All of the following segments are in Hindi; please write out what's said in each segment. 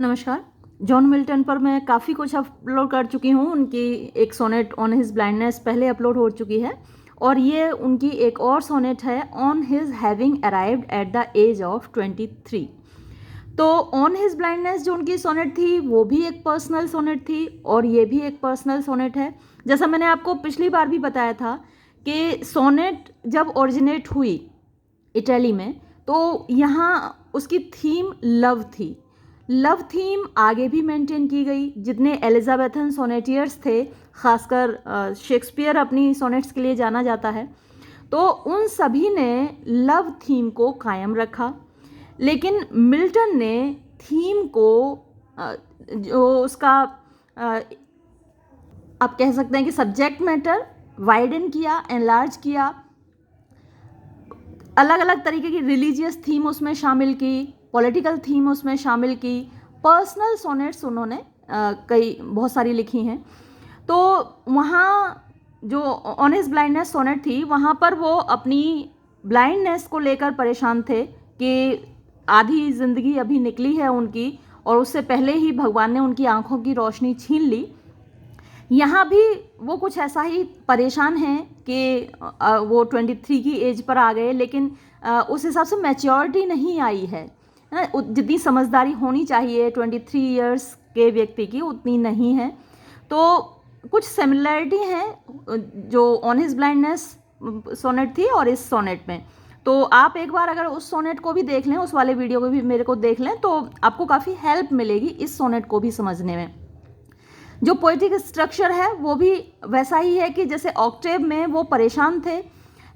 नमस्कार। जॉन मिल्टन पर मैं काफ़ी कुछ अपलोड कर चुकी हूँ। उनकी एक सोनेट ऑन हिज ब्लाइंडनेस पहले अपलोड हो चुकी है और ये उनकी एक और सोनेट है on his having arrived at the age of 23। तो ऑन हिज ब्लाइंडनेस जो उनकी सोनेट थी वो भी एक पर्सनल सोनेट थी और ये भी एक पर्सनल सोनेट है। जैसा मैंने आपको पिछली बार भी बताया था कि सोनेट जब ओरिजिनेट हुई इटली में तो यहाँ उसकी थीम लव थी। लव थीम आगे भी मेंटेन की गई। जितने एलिजाबेथन सोनेटियर्स थे, खासकर शेक्सपियर अपनी सोनेट्स के लिए जाना जाता है, तो उन सभी ने लव थीम को कायम रखा। लेकिन मिल्टन ने थीम को जो उसका आप कह सकते हैं कि सब्जेक्ट मैटर वाइडन किया, एनलार्ज किया, अलग अलग तरीके की रिलीजियस थीम उसमें शामिल की, पॉलिटिकल थीम उसमें शामिल की, पर्सनल सोनेट्स उन्होंने कई बहुत सारी लिखी हैं। तो वहाँ जो ऑन हिज ब्लाइंडनेस सोनेट थी वहाँ पर वो अपनी ब्लाइंडनेस को लेकर परेशान थे कि आधी ज़िंदगी अभी निकली है उनकी और उससे पहले ही भगवान ने उनकी आंखों की रोशनी छीन ली। यहाँ भी वो कुछ ऐसा ही परेशान हैं कि वो 23 की एज पर आ गए, लेकिन उस हिसाब से मैच्योरिटी नहीं आई है ना। जितनी समझदारी होनी चाहिए 23 इयर्स के व्यक्ति की उतनी नहीं है। तो कुछ सिमिलैरिटी हैं जो ऑन हिज ब्लाइंडनेस सोनेट थी और इस सोनेट में। तो आप एक बार अगर उस सोनेट को भी देख लें, उस वाले वीडियो को भी मेरे को देख लें, तो आपको काफ़ी हेल्प मिलेगी इस सोनेट को भी समझने में। जो पोएटिक स्ट्रक्चर है वो भी वैसा ही है कि जैसे ऑक्टेव में वो परेशान थे,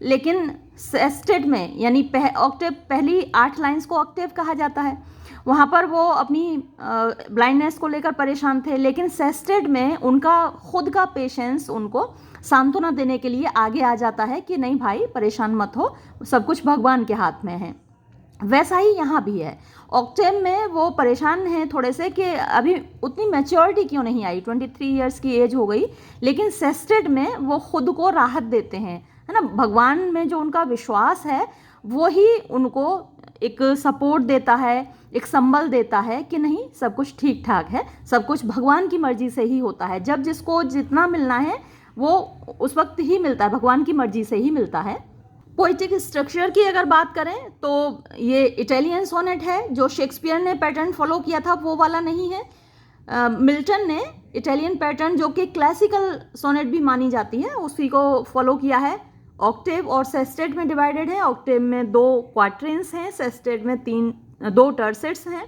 लेकिन सेस्टेट में यानी ऑक्टेव पहली 8 लाइंस को ऑक्टेव कहा जाता है, वहाँ पर वो अपनी ब्लाइंडनेस को लेकर परेशान थे, लेकिन सेस्टेट में उनका खुद का पेशेंस उनको सांत्वना देने के लिए आगे आ जाता है कि नहीं भाई परेशान मत हो, सब कुछ भगवान के हाथ में है। वैसा ही यहाँ भी है। ऑक्टेव में वो परेशान हैं थोड़े से कि अभी उतनी मैच्योरिटी क्यों नहीं आई, 23 इयर्स की एज हो गई, लेकिन सेस्टेड में वो खुद को राहत देते हैं, है ना। भगवान में जो उनका विश्वास है वो ही उनको एक सपोर्ट देता है, एक संबल देता है कि नहीं सब कुछ ठीक ठाक है, सब कुछ भगवान की मर्जी से ही होता है। जब जिसको जितना मिलना है वो उस वक्त ही मिलता है, भगवान की मर्जी से ही मिलता है। पोइटिक स्ट्रक्चर की अगर बात करें तो ये इटालियन सोनेट है। जो शेक्सपियर ने पैटर्न फॉलो किया था वो वाला नहीं है। मिल्टन ने इटालियन पैटर्न जो कि क्लासिकल सोनेट भी मानी जाती है उसी को फॉलो किया है। ऑक्टेव और सेस्टेट में डिवाइडेड है। ऑक्टेव में 2 क्वार्टरेंस हैं, सेस्टेट में 2 टर्सेट्स हैं।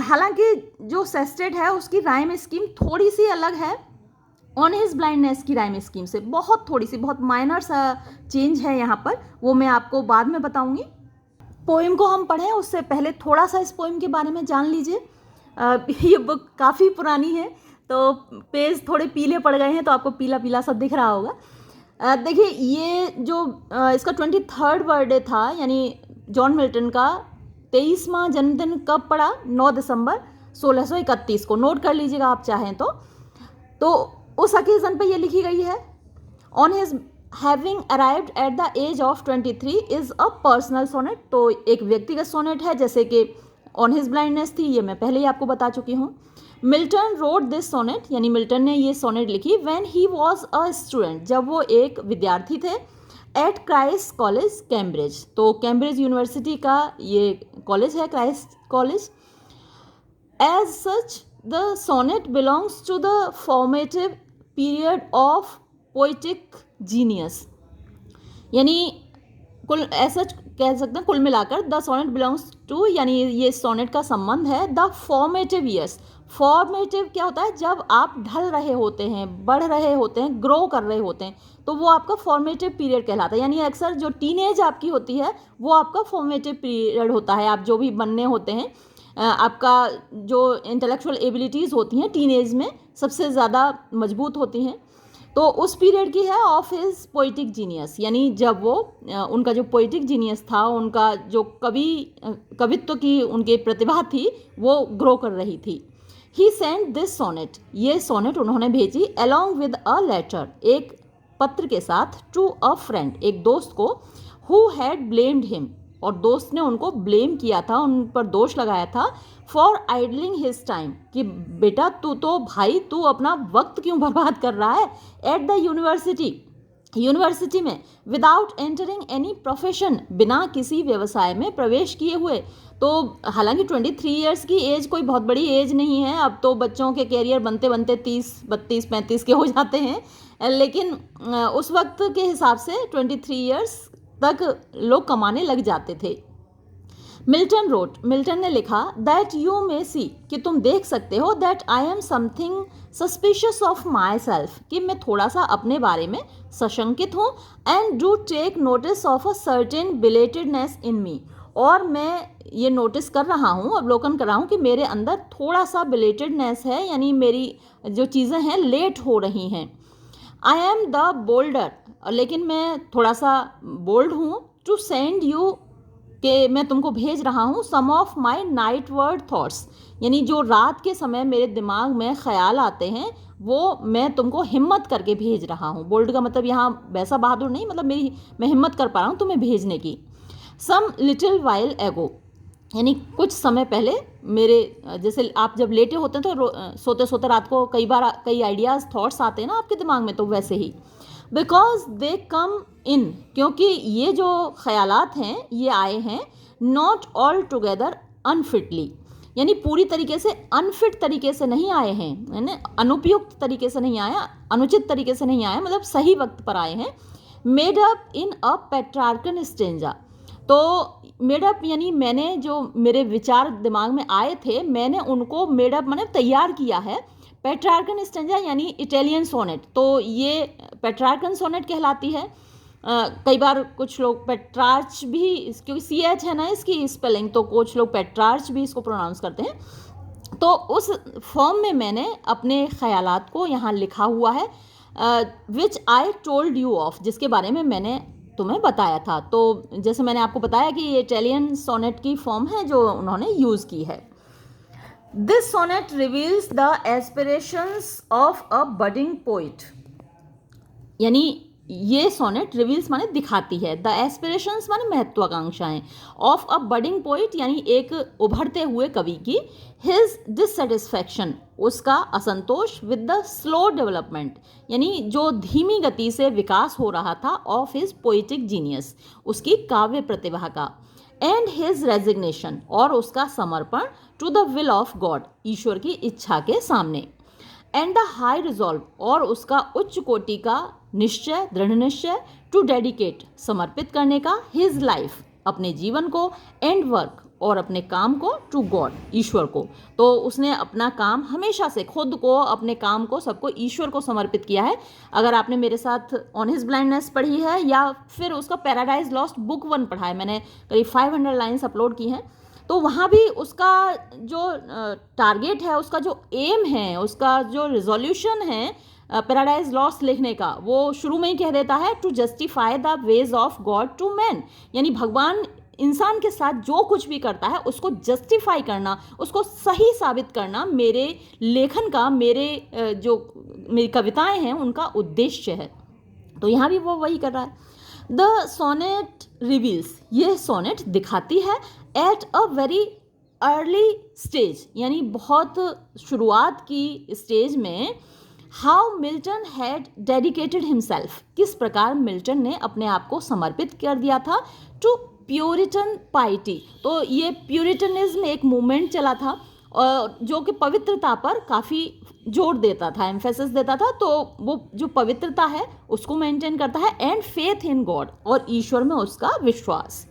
हालांकि जो सेस्टेट है उसकी राइम स्कीम थोड़ी सी अलग है ऑन हिज ब्लाइंडनेस की राइम स्कीम से, बहुत थोड़ी सी, बहुत माइनर सा चेंज है यहाँ पर, वो मैं आपको बाद में बताऊंगी। पोएम को हम पढ़ें उससे पहले थोड़ा सा इस पोएम के बारे में जान लीजिए। ये बुक काफ़ी पुरानी है तो पेज थोड़े पीले पड़ गए हैं, तो आपको पीला पीला सा दिख रहा होगा। देखिए ये जो इसका 23rd बर्थडे था, यानी जॉन मिल्टन का 23वां जन्मदिन कब पड़ा, 9 दिसंबर 1631 को। नोट कर लीजिएगा आप चाहें तो उस ओकेजन पे ये लिखी गई है। On his having arrived at the age of 23 is a personal sonnet. तो एक व्यक्तिगत सोनेट है, जैसे कि ऑन हिज ब्लाइंडनेस थी, ये मैं पहले ही आपको बता चुकी हूँ। मिल्टन रोड दिस सोनेट, यानी मिल्टन ने ये सोनेट लिखी when he was a student, जब वो एक विद्यार्थी थे, एट क्राइस्ट कॉलेज कैम्ब्रिज। तो कैम्ब्रिज यूनिवर्सिटी का ये कॉलेज है, Christ college. As such the sonnet belongs to the formative period of poetic genius। यानी कुल ऐसा कह सकते हैं, कुल मिलाकर द सोनेट बिलोंग्स टू, यानी ये सोनेट का संबंध है द फॉर्मेटिव ईयर्स। फॉर्मेटिव क्या होता है, जब आप ढल रहे होते हैं, बढ़ रहे होते हैं, ग्रो कर रहे होते हैं, तो वो आपका फॉर्मेटिव पीरियड कहलाता है। यानी अक्सर जो टीनेज आपकी होती है वो आपका फॉर्मेटिव पीरियड होता है। आप जो भी बनने होते हैं, आपका जो इंटेलेक्चुअल एबिलिटीज़ होती हैं टीनेज में सबसे ज़्यादा मजबूत होती हैं, तो उस पीरियड की है ऑफ हिज पोइटिक जीनियस। यानी जब वो उनका जो पोइटिक जीनियस था, उनका जो कवित्व की उनकी प्रतिभा थी वो ग्रो कर रही थी। ही सेंट दिस सोनेट, ये सोनेट उन्होंने भेजी अलॉन्ग विद अ लेटर, एक पत्र के साथ, टू अ फ्रेंड, एक दोस्त को, हु हैड ब्लेम्ड हिम, और दोस्त ने उनको ब्लेम किया था, उन पर दोष लगाया था फॉर आइडलिंग हिज टाइम, कि बेटा तू अपना वक्त क्यों बर्बाद कर रहा है एट द यूनिवर्सिटी में, विदाउट एंटरिंग एनी प्रोफेशन, बिना किसी व्यवसाय में प्रवेश किए हुए। तो हालांकि 23 ईयर्स की एज कोई बहुत बड़ी एज नहीं है, अब तो बच्चों के कैरियर बनते बनते 30, 32, 35 के हो जाते हैं, लेकिन उस वक्त के हिसाब से 23 ईयर्स तक लोग कमाने लग जाते थे। मिल्टन ने लिखा दैट यू मे सी, कि तुम देख सकते हो, that I am something suspicious of myself, कि मैं थोड़ा सा अपने बारे में सशंकित हूँ, and do take notice of a certain belatedness in me, और मैं ये नोटिस कर रहा हूँ, अवलोकन कर रहा हूँ कि मेरे अंदर थोड़ा सा बिलेटेडनेस है, यानी मेरी जो चीज़ें हैं लेट हो रही हैं। आई एम द बोल्डर, लेकिन मैं थोड़ा सा बोल्ड हूँ, टू सेंड यू, कि मैं तुमको भेज रहा हूँ, some of my nightward thoughts, यानी जो रात के समय मेरे दिमाग में ख्याल आते हैं वो मैं तुमको हिम्मत करके भेज रहा हूँ। बोल्ड का मतलब यहाँ वैसा बहादुर नहीं, मतलब मैं हिम्मत कर पा रहा हूँ तुम्हें भेजने की। सम लिटिल वाइल एगो, यानी कुछ समय पहले मेरे, जैसे आप जब लेटे होते हैं तो सोते सोते रात को कई आइडियाज़ थॉट्स आते हैं ना आपके दिमाग में, तो वैसे ही। बिकॉज दे कम इन, क्योंकि ये जो ख्यालात हैं ये आए हैं नॉट ऑल टुगेदर अनफिटली, यानी पूरी तरीके से अनफिट तरीके से नहीं आए हैं, यानी अनुपयुक्त तरीके से नहीं आया, अनुचित तरीके से नहीं आए, मतलब सही वक्त पर आए हैं। Made up in a Petrarchan stanza, तो मेडअप यानी मैंने जो मेरे विचार दिमाग में आए थे मैंने उनको मेडअप माने तैयार किया है। पेट्रार्कन स्टेंजा यानी इटालियन सोनेट, तो ये पेट्रार्कन सोनेट कहलाती है। कई बार कुछ लोग पेट्रार्च भी, क्योंकि CH है ना इसकी स्पेलिंग, तो कुछ लोग पेट्रार्च भी इसको प्रोनाउंस करते हैं। तो उस फॉर्म में मैंने अपने ख्यालात को यहाँ लिखा हुआ है, विच आई टोल्ड यू ऑफ, जिसके बारे में मैंने तुम्हें बताया था। तो जैसे मैंने आपको बताया कि ये इटालियन सोनेट की फॉर्म है जो उन्होंने यूज़ की है। This sonnet reveals the aspirations of a budding poet, यानी ये सोनेट रिवील्स माने दिखाती है, द एस्पिरेशंस माने महत्वाकांक्षाएं, ऑफ अ बडिंग पोइट यानी एक उभरते हुए कवि की, हिज डिससेटिस्फैक्शन उसका असंतोष, विद द स्लो डेवलपमेंट यानी जो धीमी गति से विकास हो रहा था, ऑफ हिज पोइटिक जीनियस उसकी काव्य प्रतिभा का, एंड हिज रेजिग्नेशन और उसका समर्पण, to the will of God ईश्वर की इच्छा के सामने, एंड द हाई रिजॉल्व और उसका उच्च कोटि का निश्चय, दृढ़ निश्चय, टू डेडिकेट समर्पित करने का, हिज लाइफ अपने जीवन को, एंड वर्क और अपने काम को, टू गॉड ईश्वर को। तो उसने अपना काम हमेशा से खुद को, अपने काम को, सबको ईश्वर को समर्पित किया है। अगर आपने मेरे साथ ऑन हिज ब्लाइंडनेस पढ़ी है या फिर उसका पैराडाइज लॉस्ट बुक 1 पढ़ा है, मैंने करीब 500 लाइन्स अपलोड की हैं, तो वहाँ भी उसका जो टारगेट है, उसका जो एम है, उसका जो रिजोल्यूशन है पैराडाइज लॉस्ट लिखने का, वो शुरू में ही कह देता है, to justify the ways of God to man, यानी भगवान इंसान के साथ जो कुछ भी करता है उसको जस्टिफाई करना, उसको सही साबित करना मेरे लेखन का, मेरी कविताएं हैं उनका उद्देश्य है। तो यहाँ भी वो वही कर रहा है। द सोनेट रिवील्स, ये सोनेट दिखाती है, at a very early stage यानी बहुत शुरुआत की स्टेज में, how Milton had dedicated himself, किस प्रकार मिल्टन ने अपने आप को समर्पित कर दिया था, टू प्यूरिटन पाइटी। तो ये प्यूरिटनिज्म एक मूवमेंट चला था और जो कि पवित्रता पर काफ़ी जोर देता था, एम्फेसिस देता था, तो वो जो पवित्रता है उसको मेंटेन करता है, एंड फेथ इन गॉड और ईश्वर में उसका विश्वास,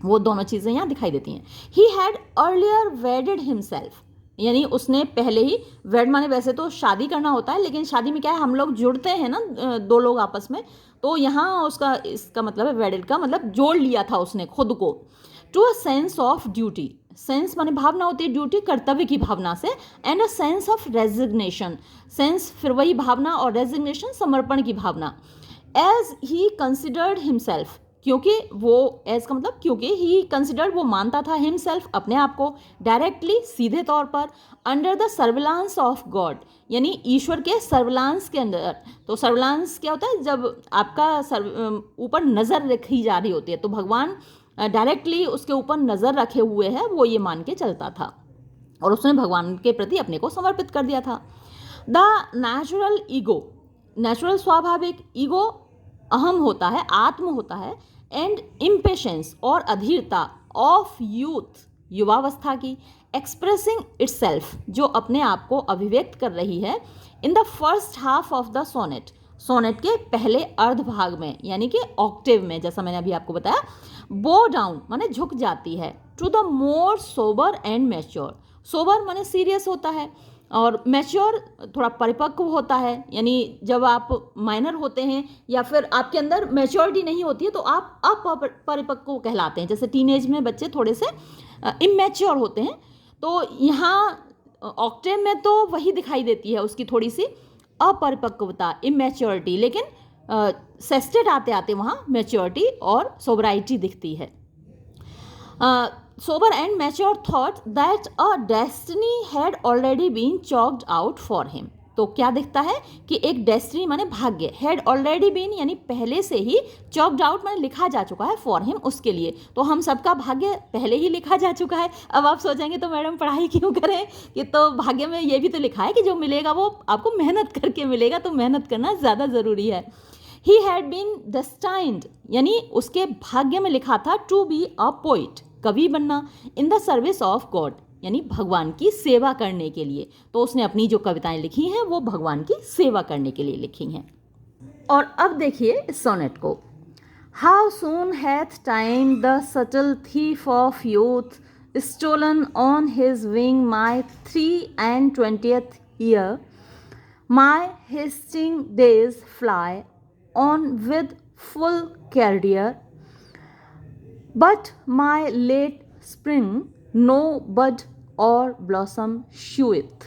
वो दोनों चीज़ें यहाँ दिखाई देती हैं। ही हैड अर्लियर वेडेड हिमसेल्फ, यानी उसने पहले ही, वेड माने वैसे तो शादी करना होता है, लेकिन शादी में क्या है, हम लोग जुड़ते हैं ना, 2 लोग आपस में, तो यहाँ उसका इसका मतलब है, वेडेड का मतलब जोड़ लिया था उसने खुद को, to a sense of duty, sense माने भावना होती है, ड्यूटी कर्तव्य की भावना से, and a sense of resignation, sense फिर वही भावना, और रेजिग्नेशन समर्पण की भावना, एज ही कंसिडर्ड हिमसेल्फ, क्योंकि वो एज का मतलब क्योंकि ही कंसिडर्ड वो मानता था, हिमसेल्फ अपने आप को, डायरेक्टली सीधे तौर पर, under the surveillance of God यानी ईश्वर के सर्विलांस के अंदर। तो सर्विलांस क्या होता है, जब आपका ऊपर नज़र रखी जा रही होती है, तो भगवान डायरेक्टली उसके ऊपर नज़र रखे हुए है, वो ये मान के चलता था और उसने भगवान के प्रति अपने को समर्पित कर दिया था। द नेचुरल ईगो, नेचुरल स्वाभाविक ईगो अहम होता है, आत्म होता है, एंड इम्पेशेंस और अधीरता ऑफ यूथ, युवावस्था की, एक्सप्रेसिंग इटसेल्फ, जो अपने आप को अभिव्यक्त कर रही है, in the first half of the sonnet, sonnet के पहले अर्ध भाग में, यानी कि ऑक्टेव में, जैसा मैंने अभी आपको बताया। बो डाउन माने झुक जाती है, to the more sober and mature, sober माने सीरियस होता है और मैच्योर थोड़ा परिपक्व होता है, यानी जब आप माइनर होते हैं या फिर आपके अंदर मैच्योरिटी नहीं होती है तो आप अपरिपक्व कहलाते हैं। जैसे टीनेज में बच्चे थोड़े से इमेच्योर होते हैं, तो यहाँ ऑक्टेव में तो वही दिखाई देती है, उसकी थोड़ी सी अपरिपक्वता, इमेच्योरिटी, लेकिन सेस्टेड आते आते वहाँ मैच्योरिटी और सोबराइटी दिखती है। Sober and mature thought that a destiny had already been chalked out for him, तो क्या दिखता है कि एक डेस्टिनी माने भाग्य, हैड ऑलरेडी बीन यानी पहले से ही, चॉक्ड आउट माने लिखा जा चुका है, फॉर हिम उसके लिए, तो हम सबका भाग्य पहले ही लिखा जा चुका है। अब आप सोचेंगे तो मैडम पढ़ाई क्यों करें, कि तो भाग्य में ये भी तो लिखा है कि जो मिलेगा वो आपको मेहनत करके मिलेगा, तो मेहनत करना ज़्यादा ज़रूरी है। ही हैड बीन डेस्टाइंड यानी उसके भाग्य में लिखा था, टू बी अ पोइट, कवि बनना, in the service of God यानी भगवान की सेवा करने के लिए, तो उसने अपनी जो कविताएं लिखी हैं वो भगवान की सेवा करने के लिए लिखी हैं। और अब देखिए इस सोनेट को, how soon hath time the subtle thief of youth stolen on his wing my 3 and 20th year, my hasting days fly on with full career, but my late spring no bud or blossom शूइथ।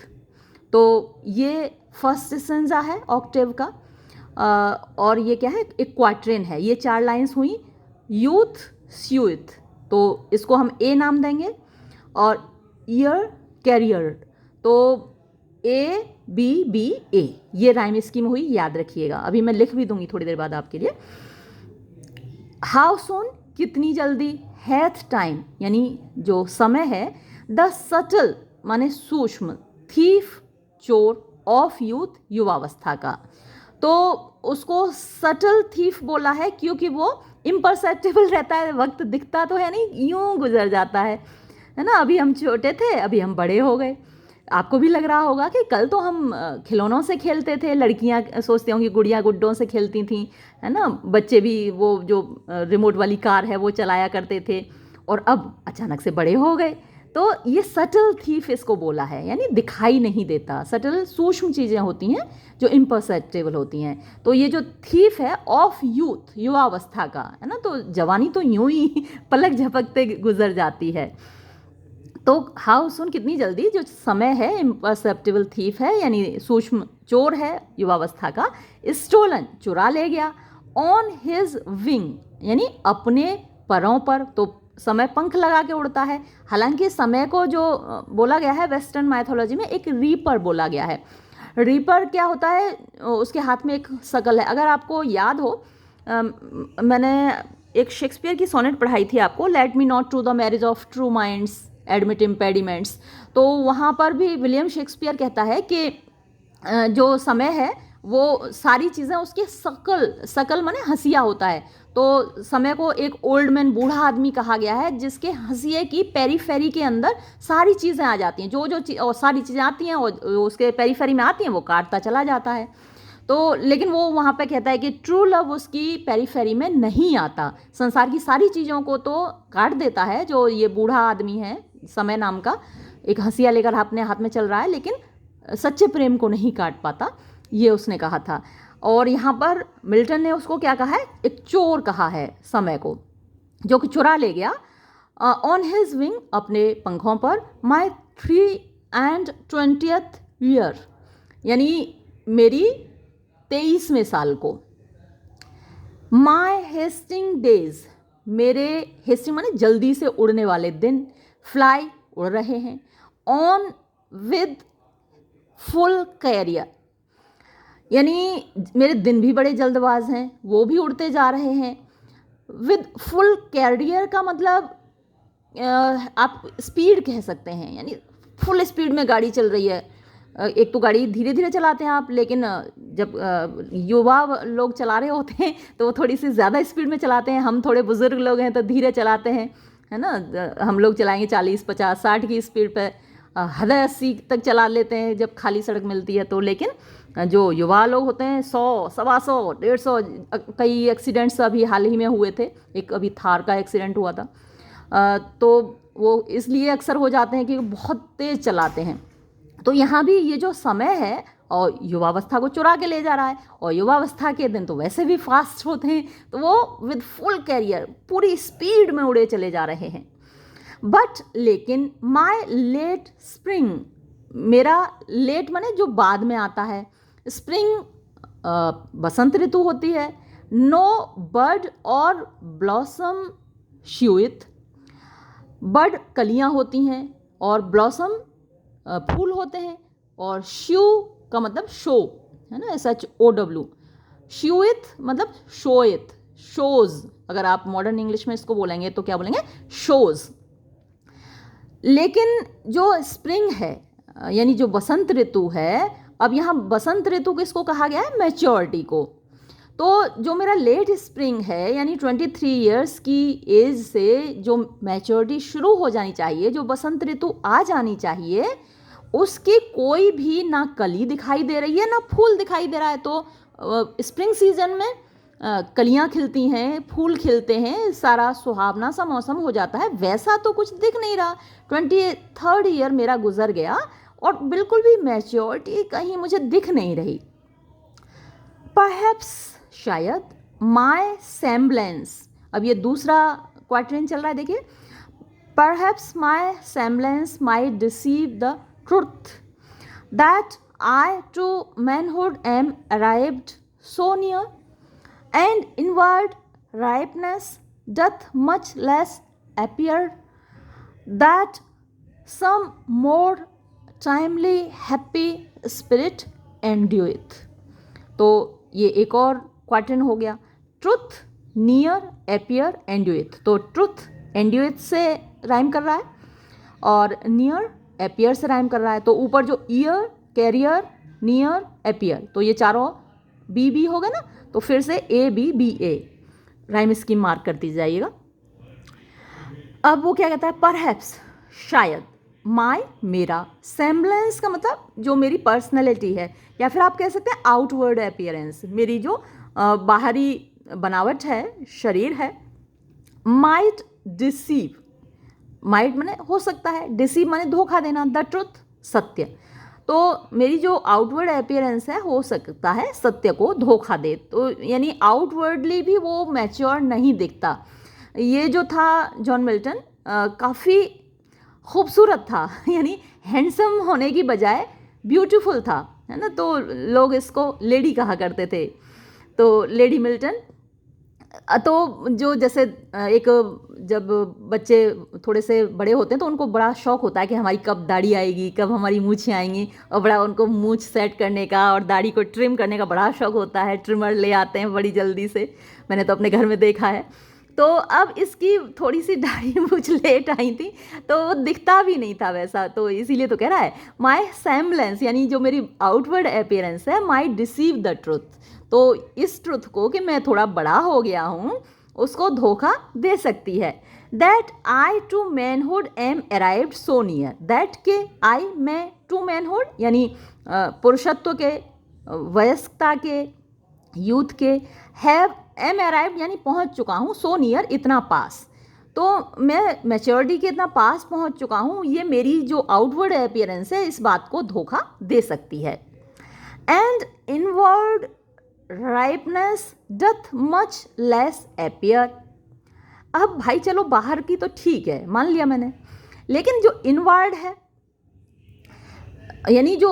तो ये फर्स्ट स्टेंजा है ऑक्टेव का, और ये क्या है, एक क्वाट्रेन है, ये 4 लाइंस हुई, यूथ शूइथ, तो इसको हम ए नाम देंगे, और ईयर कैरियर, तो ए बी बी ए, ये राइम स्कीम हुई, याद रखिएगा, अभी मैं लिख भी दूंगी थोड़ी देर बाद आपके लिए। हाउ सून कितनी जल्दी, हैथ टाइम यानी जो समय है, द सटल माने सूक्ष्म, थीफ चोर, ऑफ यूथ युवावस्था का, तो उसको सटल थीफ बोला है क्योंकि वो इम्परसेप्टिबल रहता है, वक्त दिखता तो है नहीं, यूं गुजर जाता है ना। अभी हम छोटे थे, अभी हम बड़े हो गए, आपको भी लग रहा होगा कि कल तो हम खिलौनों से खेलते थे, लड़कियां सोचती होंगी गुड़िया गुड्डों से खेलती थी, है ना, बच्चे भी वो जो रिमोट वाली कार है वो चलाया करते थे, और अब अचानक से बड़े हो गए, तो ये सटल थीफ इसको बोला है, यानी दिखाई नहीं देता, सटल सूक्ष्म चीज़ें होती हैं जो इम्परसेप्टेबल होती हैं। तो ये जो थीफ है ऑफ यूथ युवावस्था का, है ना, तो जवानी तो यूं ही पलक झपकते गुजर जाती है, तो हाउ सुन कितनी जल्दी, जो समय है इम्परसेप्टिबल थीफ है यानी सूक्ष्म चोर है युवावस्था का, स्टोलन चुरा ले गया, ऑन हिज विंग यानी अपने परों पर, तो समय पंख लगा के उड़ता है। हालांकि समय को जो बोला गया है वेस्टर्न माइथोलॉजी में एक रीपर बोला गया है। रीपर क्या होता है, उसके हाथ में एक शकल है, अगर आपको याद हो, मैंने एक शेक्सपियर की सोनेट पढ़ाई थी आपको, let me not to the marriage of true minds admit impediments, तो वहाँ पर भी विलियम शेक्सपियर कहता है कि जो समय है वो सारी चीज़ें उसके शकल माने हंसिया होता है, तो समय को एक ओल्ड मैन बूढ़ा आदमी कहा गया है जिसके हंसिए की पेरीफेरी के अंदर सारी चीज़ें आ जाती हैं, और सारी चीज़ें आती हैं और उसके पेरीफेरी में आती हैं वो काटता चला जाता है। तो लेकिन वो वहाँ पे कहता है कि ट्रू लव उसकी पेरीफेरी में नहीं आता, संसार की सारी चीज़ों को तो काट देता है, जो ये बूढ़ा आदमी है समय नाम का, एक हंसिया लेकर अपने हाथ में चल रहा है, लेकिन सच्चे प्रेम को नहीं काट पाता, ये उसने कहा था। और यहाँ पर मिल्टन ने उसको क्या कहा है, एक चोर कहा है समय को, जो कि चुरा ले गया, ऑन हिज विंग अपने पंखों पर, माई 3 and 20th ईयर यानी मेरी 23वें साल को, माई हेस्टिंग डेज मेरे, हेस्टिंग माने जल्दी से उड़ने वाले दिन, फ्लाई उड़ रहे हैं, ऑन विद फुल कैरियर यानी मेरे दिन भी बड़े जल्दबाज हैं, वो भी उड़ते जा रहे हैं, विद फुल कैरियर का मतलब आप स्पीड कह सकते हैं, यानी फुल स्पीड में गाड़ी चल रही है। एक तो गाड़ी धीरे धीरे चलाते हैं आप, लेकिन जब युवा लोग चला रहे होते हैं तो वो थोड़ी सी ज़्यादा स्पीड में चलाते हैं, हम थोड़े बुज़ुर्ग लोग हैं तो धीरे चलाते हैं, है ना। हम लोग चलाएंगे 40, 50, 60 की स्पीड पर, हद 80 तक चला लेते हैं जब खाली सड़क मिलती है तो। लेकिन जो युवा लोग होते हैं 100, 125, 150, कई एक्सीडेंट्स अभी हाल ही में हुए थे, एक अभी थार का एक्सीडेंट हुआ था, तो वो इसलिए अक्सर हो जाते हैं कि बहुत तेज़ चलाते हैं। तो यहाँ भी ये जो समय है और युवावस्था को चुरा के ले जा रहा है, और युवावस्था के दिन तो वैसे भी फास्ट होते हैं, तो वो विद फुल कैरियर पूरी स्पीड में उड़े चले जा रहे हैं। बट लेकिन माई लेट स्प्रिंग, मेरा लेट माने जो बाद में आता है, स्प्रिंग बसंत ऋतु होती है, नो बर्ड और ब्लॉसम श्यूइथ, बर्ड कलियाँ होती हैं और ब्लॉसम फूल होते हैं, और श्यू का मतलब शो, है ना, SHOW, श्यूइथ मतलब शोइथ, शोज, अगर आप मॉडर्न इंग्लिश में इसको बोलेंगे तो क्या बोलेंगे, शोज। लेकिन जो स्प्रिंग है यानी जो बसंत ऋतु है, अब यहाँ बसंत ऋतु किसको कहा गया है, मैच्योरिटी को। तो जो मेरा लेट स्प्रिंग है यानी 23 इयर्स की एज से जो मैच्योरिटी शुरू हो जानी चाहिए, जो बसंत ऋतु आ जानी चाहिए, उसकी कोई भी ना कली दिखाई दे रही है ना फूल दिखाई दे रहा है। तो स्प्रिंग सीजन में कलियां खिलती हैं, फूल खिलते हैं, सारा सुहावना सा मौसम हो जाता है, वैसा तो कुछ दिख नहीं रहा। 23rd ईयर मेरा गुजर गया और बिल्कुल भी मैच्योरिटी कहीं मुझे दिख नहीं रही। परहैप्स, शायद, माई सेम्बलेंस, अब ये दूसरा क्वार्टरन चल रहा है, देखिए, perhaps my semblance my deceive the truth that I to manhood am arrived so near, and inward ripeness doth much less appear, that some more timely happy spirit endueth। तो ये एक और क्वार्टरन हो गया, ट्रुथ, नियर, एपियर, एंड्यूथ। तो ट्रुथ एंड्यूथ से राइम कर रहा है और नियर एपियर से राइम कर रहा है। तो ऊपर जो ईयर, कैरियर, नियर, एपियर, तो ये चारों बी हो गए ना, तो फिर से ABBA राइम स्कीम मार्क करती जाइएगा। अब वो क्या कहता है, परहैप्स, शायद, माई, मेरा, सेम्बलेंस का मतलब जो मेरी पर्सनैलिटी है, या फिर आप कह सकते हैं आउटवर्ड अपीयरेंस, मेरी जो बाहरी बनावट है, शरीर है, माइट डिसीव, माइट माने हो सकता है, डिसीव माने धोखा देना, द ट्रुथ, सत्य। तो मेरी जो आउटवर्ड अपीयरेंस है हो सकता है सत्य को धोखा दे, तो यानी आउटवर्डली भी वो मैच्योर नहीं दिखता। ये जो था जॉन मिल्टन काफ़ी खूबसूरत था, यानी हैंडसम होने की बजाय ब्यूटीफुल था, है ना। तो लोग इसको लेडी कहा करते थे, तो लेडी मिल्टन। तो जो जैसे एक, जब बच्चे थोड़े से बड़े होते हैं तो उनको बड़ा शौक होता है कि हमारी कब दाढ़ी आएगी, कब हमारी मूछें आएंगी, और बड़ा उनको मूछ सेट करने का और दाढ़ी को ट्रिम करने का बड़ा शौक होता है। ट्रिमर ले आते हैं बड़ी जल्दी से, मैंने तो अपने घर में देखा है। तो अब इसकी थोड़ी सी दाढ़ी मूछ लेट आई थी तो वो दिखता भी नहीं था वैसा, तो इसीलिए तो कह रहा है माई सेम्बलेंस, यानी जो मेरी आउटवर्ड अपीयरेंस है, माई डिसीव द ट्रुथ। तो इस ट्रुथ को कि मैं थोड़ा बड़ा हो गया हूँ उसको धोखा दे सकती है। That I to manhood am arrived so near, that के आई, मैं, टू मैनहुड यानी पुरुषत्व के, वयस्कता के, यूथ के, हैव, एम अराइव्ड यानी पहुँच चुका हूँ, सो नियर इतना पास, तो मैं मैच्योरिटी के इतना पास पहुँच चुका हूँ, ये मेरी जो आउटवर्ड अपीयरेंस है इस बात को धोखा दे सकती है। And inward ripeness doth much less appear. अब भाई चलो बाहर की तो ठीक है, मान लिया मैंने, लेकिन जो इनवर्ड है यानी जो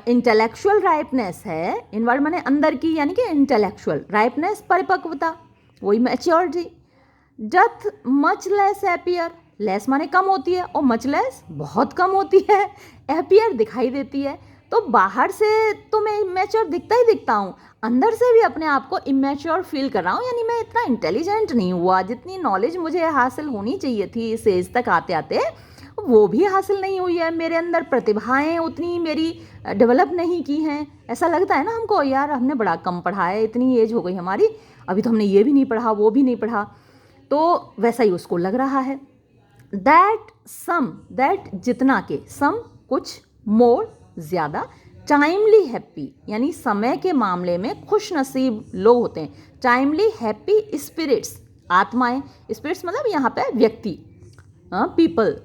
इंटेलेक्चुअल राइपनेस है, इनवर्ड माने अंदर की, यानी कि इंटेलेक्चुअल राइपनेस, परिपक्वता, वही maturity. Doth much less appear, less माने कम होती है और मच लेस बहुत कम होती है, एपियर दिखाई देती है। तो बाहर से तो मैं इमेच्योर दिखता ही दिखता हूँ, अंदर से भी अपने आप को इमेच्योर फील कर रहा हूँ, यानी मैं इतना इंटेलिजेंट नहीं हुआ। जितनी नॉलेज मुझे हासिल होनी चाहिए थी इस एज तक आते आते, वो भी हासिल नहीं हुई है। मेरे अंदर प्रतिभाएं उतनी मेरी डेवलप नहीं की हैं। ऐसा लगता है ना हमको, यार हमने बड़ा कम पढ़ा है, इतनी एज हो गई हमारी, अभी तो हमने ये भी नहीं पढ़ा, वो भी नहीं पढ़ा। तो वैसा ही उसको लग रहा है। दैट जितना के, सम कुछ, मोर ज़्यादा, टाइमली हैप्पी यानी समय के मामले में खुश नसीब लोग होते हैं। टाइमली हैप्पी स्पिरिट्स, आत्माएं, स्पिरिट्स मतलब यहाँ पे व्यक्ति, पीपल।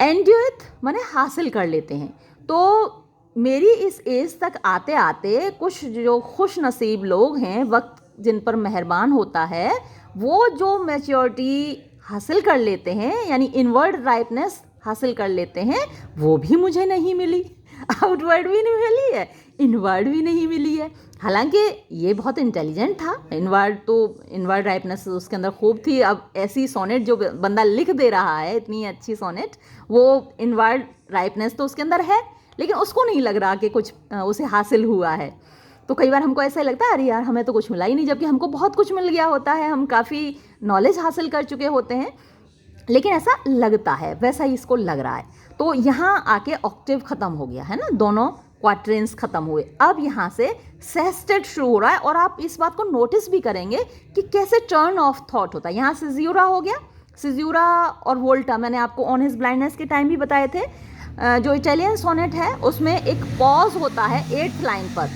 एंड्यूथ माने हासिल कर लेते हैं। तो मेरी इस एज तक आते आते कुछ जो खुश नसीब लोग हैं, वक्त जिन पर मेहरबान होता है, वो जो मैच्योरिटी हासिल कर लेते हैं यानी इनवर्ड राइपनेस हासिल कर लेते हैं, वो भी मुझे नहीं मिली। आउटवर्ड भी नहीं मिली है, इनवर्ड भी नहीं मिली है। हालांकि ये बहुत इंटेलिजेंट था, इनवर्ड राइपनेस उसके अंदर खूब थी। अब ऐसी सोनेट जो बंदा लिख दे रहा है, इतनी अच्छी सोनेट, वो इनवर्ड राइपनेस तो उसके अंदर है, लेकिन उसको नहीं लग रहा कि कुछ उसे हासिल हुआ है। तो कई बार हमको ऐसा ही लगता है, अरे यार हमें तो कुछ मिला ही नहीं, जबकि हमको बहुत कुछ मिल गया होता है, हम काफ़ी नॉलेज हासिल कर चुके होते हैं, लेकिन ऐसा लगता है, वैसा ही इसको लग रहा है। तो यहाँ आके ऑक्टेव ख़त्म हो गया है ना, दोनों क्वाट्रेंस ख़त्म हुए। अब यहाँ से सेस्टेट शुरू हो रहा है, और आप इस बात को नोटिस भी करेंगे कि कैसे टर्न ऑफ थॉट होता है। यहाँ सिज्यूरा हो गया, सिज्यूरा और वोल्टा मैंने आपको ऑन हिज ब्लाइंडनेस के टाइम भी बताए थे। जो इटालियन सोनेट है उसमें एक पॉज होता है 8th लाइन पर,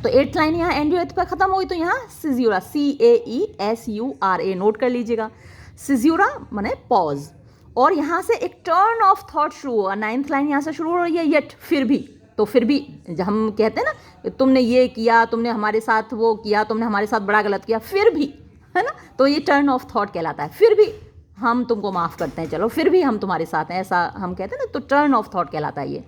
तो 8th लाइन यहाँ एंड्यूथ पर ख़त्म हुई, तो यहाँ सिज्यूरा, CAESURA नोट कर लीजिएगा। सिज्यूरा माने पॉज, और यहाँ से एक टर्न ऑफ थॉट शुरू हुआ। 9th लाइन यहाँ से शुरू हो रही है, येट फिर भी। तो फिर भी जब हम कहते हैं ना, तुमने ये किया, तुमने हमारे साथ वो किया, तुमने हमारे साथ बड़ा गलत किया, फिर भी, है ना, तो ये टर्न ऑफ थॉट कहलाता है। फिर भी हम तुमको माफ़ करते हैं, चलो फिर भी हम तुम्हारे साथ हैं, ऐसा हम कहते हैं ना, तो टर्न ऑफ थॉट कहलाता है ये।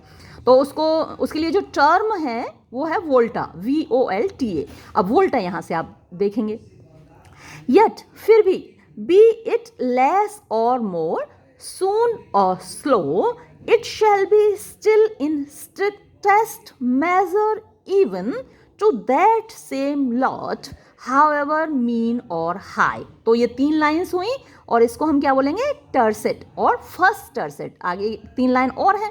तो उसके लिए जो टर्म है वो है वोल्टा, VOLTA। अब वोल्टा यहाँ से आप देखेंगे, येट फिर भी, बी इट लेस और मोर, soon or slow, it shall be still in strictest measure even to that same lot, however mean or high। तो ये 3 लाइन्स हुई, और इसको हम क्या बोलेंगे, टर्सेट और फर्स्ट टर्सेट। आगे 3 लाइन और है,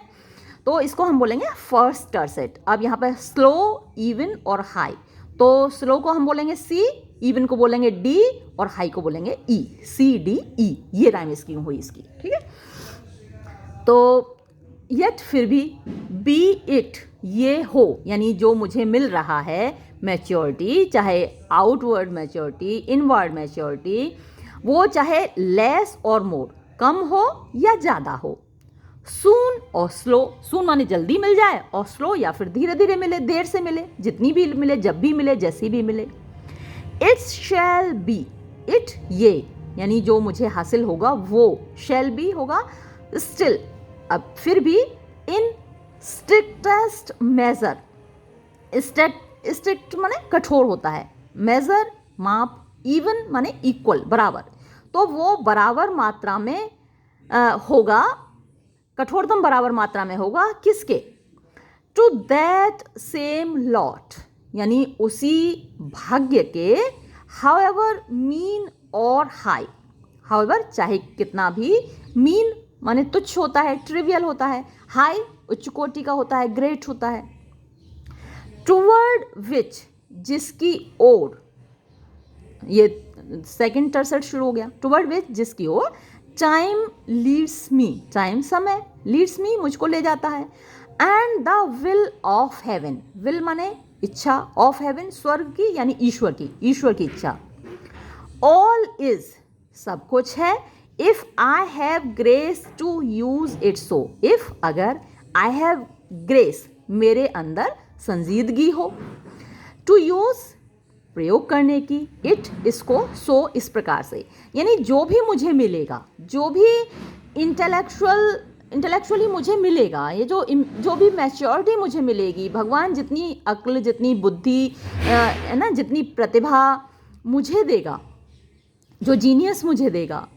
तो इसको हम बोलेंगे फर्स्ट टर्सेट। अब यहाँ पर स्लो, इवन और हाई, तो स्लो को हम बोलेंगे C, इवन को बोलेंगे D, और हाई को बोलेंगे E, CDE। ये राइम इसकी हुई इसकी, ठीक है। तो येट फिर भी, बी इट ये हो, यानी जो मुझे मिल रहा है मैच्योरिटी, चाहे आउटवर्ड मैच्योरिटी, इनवर्ड मैच्योरिटी, वो चाहे लेस और मोर, कम हो या ज़्यादा हो, सून और स्लो, सून माने जल्दी मिल जाए, और स्लो या फिर धीरे धीरे मिले, देर से मिले, जितनी भी मिले, जब भी मिले, जैसी भी मिले। इट्स शैल बी, इट ये यानी जो मुझे हासिल होगा वो, शैल बी होगा स्टिल, अब फिर भी, इन स्ट्रिक्टेस्ट मेजर, स्ट्रिक्ट माने कठोर होता है, मेजर माप, इवन माने इक्वल बराबर, तो वो बराबर मात्रा में होगा, कठोरतम बराबर मात्रा में होगा किसके, टू दैट सेम लॉट यानी उसी भाग्य के, हाउएवर मीन और हाई, हाउएवर चाहे कितना भी, मीन माने तुच्छ होता है, ट्रिवियल होता है, हाई उच्च कोटि का होता है, ग्रेट होता है। टुवर्ड विच जिसकी ओर, ये सेकंड टर्सेट शुरू हो गया, टुवर्ड विच जिसकी ओर, टाइम लीड्स मी, टाइम समय, लीड्स मी मुझको ले जाता है, and the will of haven, will माने इच्छा, ऑफ हेवन स्वर्ग की यानी ईश्वर की इच्छा। ऑल इज सब कुछ है, if I have grace to use it so, if अगर, आई हैव ग्रेस मेरे अंदर संजीदगी हो, टू यूज प्रयोग करने की, इट इसको, सो इस प्रकार से, यानी जो भी मुझे मिलेगा, जो भी इंटेलेक्चुअली मुझे मिलेगा, ये जो भी मैच्योरिटी मुझे मिलेगी, भगवान जितनी अक्ल, जितनी बुद्धि है ना, जितनी प्रतिभा मुझे देगा, जो जीनियस मुझे देगा,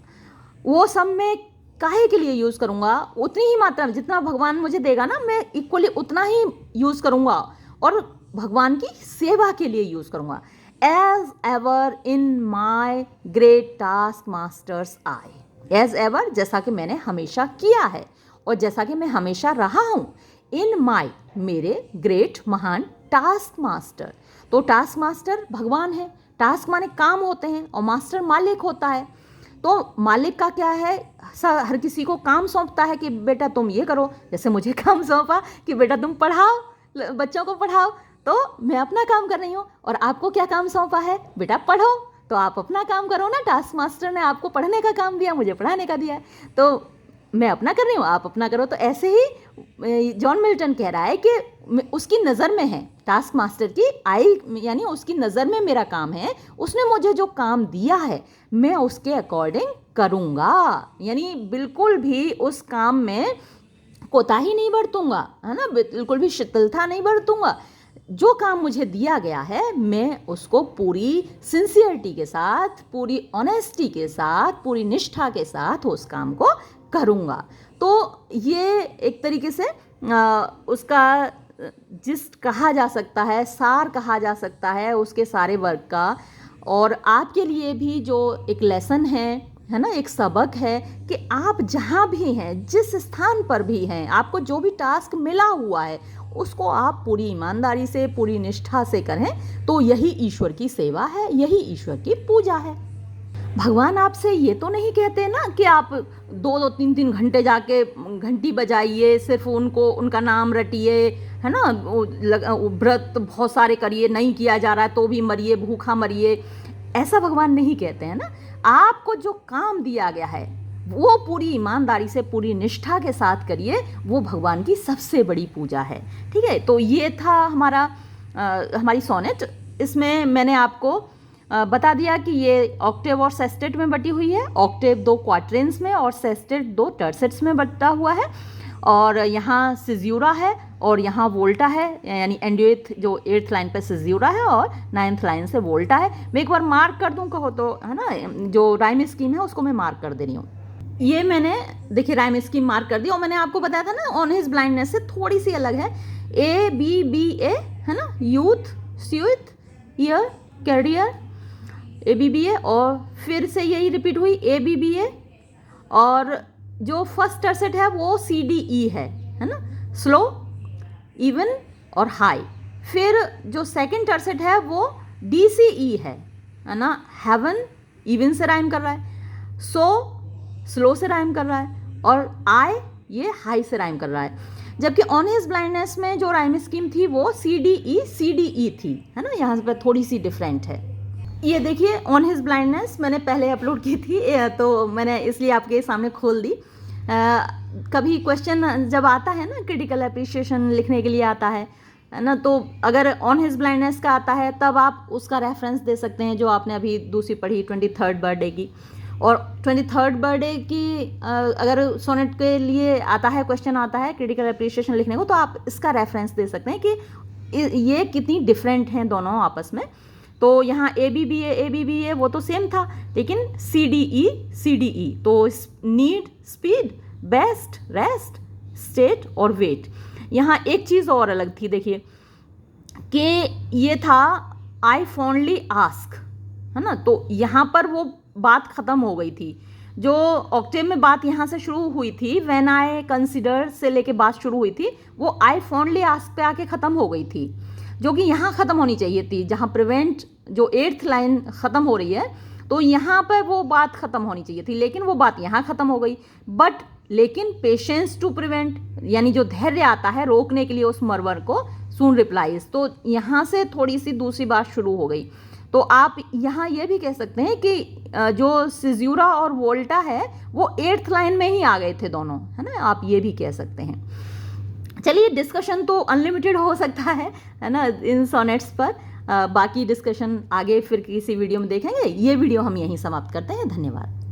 वो सब में काहे के लिए यूज़ करूँगा, उतनी ही मात्रा में जितना भगवान मुझे देगा ना, मैं इक्वली उतना ही यूज़ करूँगा और भगवान की सेवा के लिए यूज़ करूँगा। As ever in my great task master's eye, as ever जैसा कि मैंने हमेशा किया है और जैसा कि मैं हमेशा रहा हूँ, इन माई मेरे ग्रेट महान टास्क मास्टर। तो टास्क मास्टर भगवान है, टास्क माने काम होते हैं और मास्टर मालिक होता है। तो मालिक का क्या है, हर किसी को काम सौंपता है कि बेटा तुम ये करो। जैसे मुझे काम सौंपा कि बेटा तुम पढ़ाओ, बच्चों को पढ़ाओ, तो मैं अपना काम कर रही हूँ। और आपको क्या काम सौंपा है, बेटा पढ़ो, तो आप अपना काम करो ना। टास्क मास्टर ने आपको पढ़ने का काम दिया, मुझे पढ़ाने का दिया है, तो मैं अपना कर रही हूँ, आप अपना करो। तो ऐसे ही जॉन मिल्टन कह रहा है कि उसकी नज़र में है, टास्क मास्टर की आई यानी उसकी नज़र में मेरा काम है, उसने मुझे जो काम दिया है मैं उसके अकॉर्डिंग करूँगा, यानी बिल्कुल भी उस काम में कोताही नहीं बरतूंगा, है ना, बिल्कुल भी शिथिलता नहीं बरतूंगा। जो काम मुझे दिया गया है मैं उसको पूरी सिंसियरिटी के साथ, पूरी ऑनेस्टी के साथ, पूरी निष्ठा के साथ उस काम को करूँगा। तो ये एक तरीके से उसका जिस्ट कहा जा सकता है, सार कहा जा सकता है उसके सारे वर्क का। और आपके लिए भी जो एक लेसन है ना, एक सबक है कि आप जहाँ भी हैं, जिस स्थान पर भी हैं, आपको जो भी टास्क मिला हुआ है उसको आप पूरी ईमानदारी से, पूरी निष्ठा से करें, तो यही ईश्वर की सेवा है, यही ईश्वर की पूजा है। भगवान आपसे ये तो नहीं कहते ना कि आप 2-2, 3-3 घंटे जाके घंटी बजाइए, सिर्फ उनको उनका नाम रटिए, है ना, व्रत बहुत सारे करिए, नहीं किया जा रहा है तो भी मरिए, भूखा मरिए, ऐसा भगवान नहीं कहते हैं ना। आपको जो काम दिया गया है वो पूरी ईमानदारी से, पूरी निष्ठा के साथ करिए, वो भगवान की सबसे बड़ी पूजा है। ठीक है, तो ये था हमारी सोनेट। इसमें मैंने आपको बता दिया कि ये ऑक्टेव और सेस्टेट में बटी हुई है। ऑक्टेव 2 क्वार्टरेंस में और सेस्टेट 2 टर्सेट्स में बटा हुआ है। और यहाँ सिज्यूरा है और यहाँ वोल्टा है, यानी एंडुएथ जो 8th लाइन पे सिज्यूरा है और 9th लाइन से वोल्टा है। मैं एक बार मार्क कर दूँ कहो तो, है ना, जो राइम स्कीम है उसको मैं मार्क कर दे रही हूँ। ये मैंने देखिए राइम स्कीम मार्क कर दी। और मैंने आपको बताया था ना, ऑन हिज ब्लाइंडनेस से थोड़ी सी अलग है। ABBA है ना, यूथ, स्यूथ, ईयर, कैरियर, ABBA, और फिर से यही रिपीट हुई ABBA। और जो फर्स्ट टर्सेट है वो CDE है ना, स्लो, इवन और हाई। फिर जो सेकंड टर्सेट है वो DCE है ना, हेवन इवन से राइम कर रहा है, सो स्लो से राइम कर रहा है, और आई ये हाई से राइम कर रहा है। जबकि ऑन हिज ब्लाइंडनेस में जो राइम स्कीम थी वो CDE थी, है ना, यहाँ पर थोड़ी सी डिफरेंट है। ये देखिए ऑन हिज ब्लाइंडनेस मैंने पहले अपलोड की थी, तो मैंने इसलिए आपके सामने खोल दी। कभी क्वेश्चन जब आता है ना, क्रिटिकल अप्रिशिएशन लिखने के लिए आता है ना, तो अगर ऑन हिज ब्लाइंडनेस का आता है तब आप उसका रेफरेंस दे सकते हैं जो आपने अभी दूसरी पढ़ी 23rd बर्थडे की। और 23rd बर्थडे की अगर सोनेट के लिए आता है, क्वेश्चन आता है क्रिटिकल अप्रिशिएशन लिखने को, तो आप इसका रेफरेंस दे सकते हैं कि ये कितनी डिफरेंट हैं दोनों आपस में। तो यहाँ ABBA वो तो सेम था, लेकिन CDE तो need, speed, best, rest, state और वेट। यहाँ एक चीज़ और अलग थी, देखिए कि ये था आई फॉन्डली आस्क, है ना, तो यहाँ पर वो बात ख़त्म हो गई थी। जो ऑक्टेव में बात यहाँ से शुरू हुई थी, व्हेन आई कंसिडर से लेके बात शुरू हुई थी, वो आई फॉन्डली आस्क पे आके ख़त्म हो गई थी, जो कि यहाँ ख़त्म होनी चाहिए थी। जहाँ प्रिवेंट जो 8th लाइन ख़त्म हो रही है, तो यहाँ पर वो बात ख़त्म होनी चाहिए थी, लेकिन वो बात यहाँ ख़त्म हो गई। लेकिन पेशेंस टू प्रिवेंट, यानी जो धैर्य आता है रोकने के लिए उस मर्वर को, सून रिप्लाइज, तो यहाँ से थोड़ी सी दूसरी बात शुरू हो गई। तो आप यहाँ ये भी कह सकते हैं कि जो सिज्यूरा और वोल्टा है वो 8th लाइन में ही आ गए थे दोनों, है ना, आप ये भी कह सकते हैं। चलिए, डिस्कशन तो अनलिमिटेड हो सकता है ना, इन सोनेट्स पर। बाकी डिस्कशन आगे फिर किसी वीडियो में देखेंगे। ये वीडियो हम यहीं समाप्त करते हैं। धन्यवाद।